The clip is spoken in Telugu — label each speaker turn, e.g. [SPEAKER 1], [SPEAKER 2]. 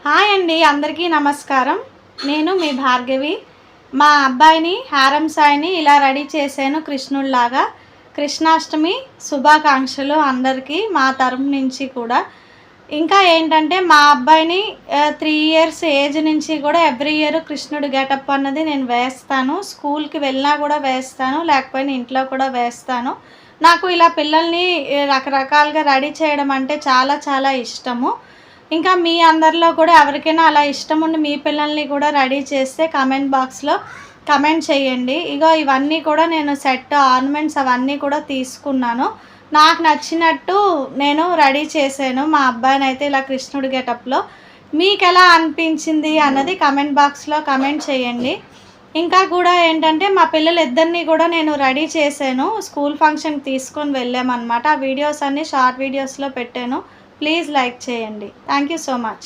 [SPEAKER 1] హాయ్ అండి, అందరికీ నమస్కారం. నేను మీ భార్గవి. మా అబ్బాయిని హారం సాయిని ఇలా రెడీ చేశాను కృష్ణుడిలాగా. కృష్ణాష్టమి శుభాకాంక్షలు అందరికీ మా తరపు నుంచి కూడా. ఇంకా ఏంటంటే మా అబ్బాయిని 3 ఇయర్స్ ఏజ్ నుంచి కూడా ఎవ్రీ ఇయర్ కృష్ణుడి గెటప్ అన్నది నేను వేస్తాను. స్కూల్కి వెళ్ళినా కూడా వేస్తాను, లేకపోయినా ఇంట్లో కూడా వేస్తాను. నాకు ఇలా పిల్లల్ని రకరకాలుగా రెడీ చేయడం అంటే చాలా చాలా ఇష్టము. ఇంకా మీ అందరిలో కూడా ఎవరికైనా అలా ఇష్టం ఉండి మీ పిల్లల్ని కూడా రెడీ చేస్తే కామెంట్ బాక్స్లో కమెంట్ చేయండి. ఇగో ఇవన్నీ కూడా నేను సెట్ ఆర్నమెంట్స్ అవన్నీ కూడా తీసుకున్నాను. నాకు నచ్చినట్టు నేను రెడీ చేశాను మా అబ్బాయిని అయితే ఇలా కృష్ణుడి గెటప్లో. మీకు ఎలా అనిపించింది అన్నది కమెంట్ బాక్స్లో కమెంట్ చేయండి. ఇంకా కూడా ఏంటంటే మా పిల్లలిద్దరినీ కూడా నేను రెడీ చేశాను. స్కూల్ ఫంక్షన్కి తీసుకొని వెళ్ళామన్నమాట. ఆ వీడియోస్ అన్నీ షార్ట్ వీడియోస్లో పెట్టాను. ప్లీజ్ లైక్ చేయండి. Thank you so much.